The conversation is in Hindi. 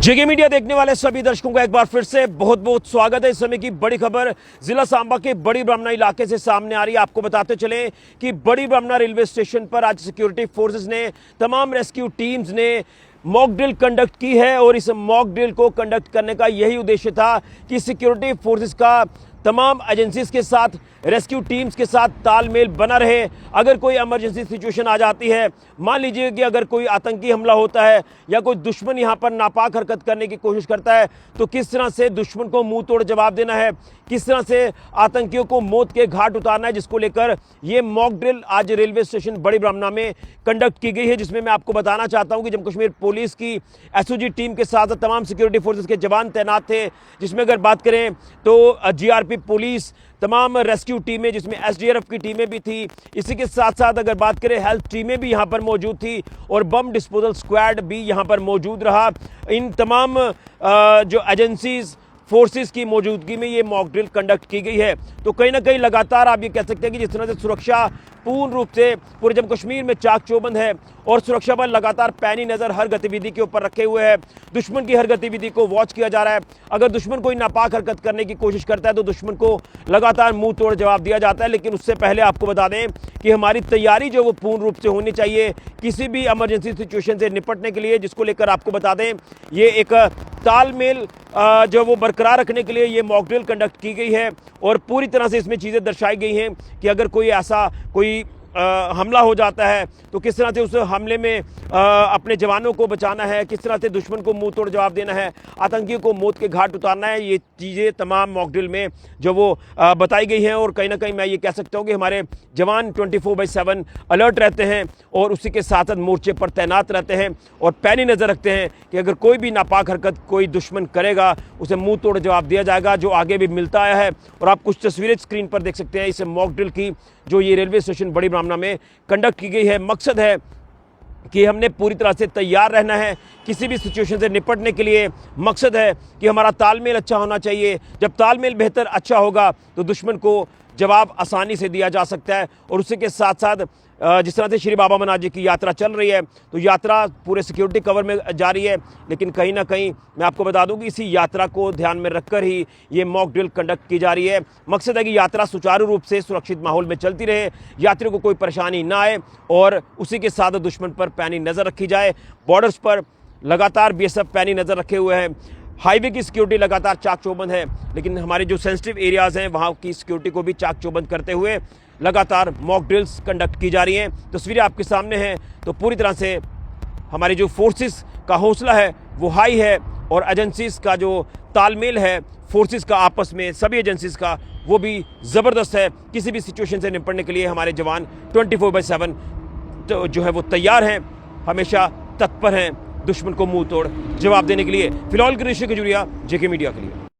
जेके मीडिया देखने वाले सभी दर्शकों का एक बार फिर से बहुत बहुत स्वागत है। इस समय की बड़ी खबर जिला सांबा के बड़ी ब्राह्मणा इलाके से सामने आ रही है। आपको बताते चलें कि बड़ी ब्राह्मणा रेलवे स्टेशन पर आज सिक्योरिटी फोर्सेस ने, तमाम रेस्क्यू टीम्स ने मॉक ड्रिल कंडक्ट की है और इस मॉक ड्रिल को कंडक्ट करने का यही उद्देश्य था कि सिक्योरिटी फोर्सेस का तमाम एजेंसीज के साथ, रेस्क्यू टीम्स के साथ तालमेल बना रहे। अगर कोई इमरजेंसी सिचुएशन आ जाती है, मान लीजिए कि अगर कोई आतंकी हमला होता है या कोई दुश्मन यहाँ पर नापाक हरकत करने की कोशिश करता है, तो किस तरह से दुश्मन को मुंह तोड़ जवाब देना है, किस तरह से आतंकियों को मौत के घाट उतारना है, जिसको लेकर ये मॉक ड्रिल आज रेलवे स्टेशन बड़ी ब्राह्मणा में कंडक्ट की गई है। जिसमें मैं आपको बताना चाहता हूँ कि जम्मू कश्मीर पुलिस की एसओजी टीम के साथ तमाम सिक्योरिटी फोर्सेस के जवान तैनात थे। जिसमें अगर बात करें तो जीआरपी पुलिस, तमाम रेस्क्यू टीमें, जिसमें एसडीआरएफ की टीमें भी थी। इसी के साथ साथ अगर बात करें हेल्थ टीमें भी यहां पर मौजूद थी और बम डिस्पोजल स्क्वाड भी यहां पर मौजूद रहा। इन तमाम जो एजेंसीज, फोर्सेस की मौजूदगी में ये मॉक ड्रिल कंडक्ट की गई है। तो कहीं ना कहीं लगातार आप ये कह सकते हैं कि जिस तरह से सुरक्षा पूर्ण रूप से पूरे जम्मू कश्मीर में चाक चौबंद है और सुरक्षा बल लगातार पैनी नज़र हर गतिविधि के ऊपर रखे हुए है। दुश्मन की हर गतिविधि को वॉच किया जा रहा है। अगर दुश्मन कोई नापाक हरकत करने की कोशिश करता है तो दुश्मन को लगातार मुंह तोड़ जवाब दिया जाता है। लेकिन उससे पहले आपको बता दें कि हमारी तैयारी जो वो पूर्ण रूप से होनी चाहिए किसी भी इमरजेंसी सिचुएशन से निपटने के लिए, जिसको लेकर आपको बता दें ये एक तालमेल जो वो बरकरार रखने के लिए ये मॉक ड्रिल कंडक्ट की गई है। और पूरी तरह से इसमें चीज़ें दर्शाई गई हैं कि अगर कोई ऐसा कोई हमला हो जाता है तो किस तरह से उस हमले में अपने जवानों को बचाना है, किस तरह से दुश्मन को मुंह तोड़ जवाब देना है, आतंकियों को मौत के घाट उतारना है। ये चीज़ें तमाम मॉक ड्रिल में जो वो बताई गई हैं। और कहीं ना कहीं मैं ये कह सकता हूँ कि हमारे जवान 24/7 अलर्ट रहते हैं और उसी के साथ साथ मोर्चे पर तैनात रहते हैं और पैनी नज़र रखते हैं कि अगर कोई भी नापाक हरकत कोई दुश्मन करेगा उसे मुँह तोड़ जवाब दिया जाएगा, जो आगे भी मिलता आया है। और आप कुछ तस्वीरें स्क्रीन पर देख सकते हैं इस मॉक ड्रिल की जो ये रेलवे स्टेशन बड़ी ब्राह्मणा में कंडक्ट की गई है। मकसद है कि हमने पूरी तरह से तैयार रहना है किसी भी सिचुएशन से निपटने के लिए। मकसद है कि हमारा तालमेल अच्छा होना चाहिए। जब तालमेल बेहतर अच्छा होगा तो दुश्मन को जवाब आसानी से दिया जा सकता है। और उसी के साथ साथ जिस तरह से श्री बाबा अमरनाथ जी की यात्रा चल रही है तो यात्रा पूरे सिक्योरिटी कवर में जा रही है। लेकिन कहीं ना कहीं मैं आपको बता दूं कि इसी यात्रा को ध्यान में रखकर ही ये मॉक ड्रिल कंडक्ट की जा रही है। मकसद है कि यात्रा सुचारू रूप से सुरक्षित माहौल में चलती रहे, यात्रियों को कोई परेशानी ना आए और उसी के साथ दुश्मन पर पैनी नज़र रखी जाए। बॉर्डर्स पर लगातार बीएसएफ पैनी नज़र रखे हुए हैं। हाईवे की सिक्योरिटी लगातार चाक चौबंद है, लेकिन हमारे जो सेंसिटिव एरियाज़ हैं वहाँ की सिक्योरिटी को भी चाक चौबंद करते हुए लगातार मॉक ड्रिल्स कंडक्ट की जा रही हैं। तस्वीरें आपके सामने हैं। तो पूरी तरह से हमारी जो फोर्सेस का हौसला है वो हाई है और एजेंसीज का जो तालमेल है फोर्सेस का आपस में, सभी एजेंसीज का, वो भी ज़बरदस्त है। किसी भी सिचुएशन से निपटने के लिए हमारे जवान 24/7 तो जो है वो तैयार हैं, हमेशा तत्पर हैं दुश्मन को मुंह तोड़ जवाब देने के लिए। फिलहाल गिरीश खजूरिया, जेके मीडिया के लिए।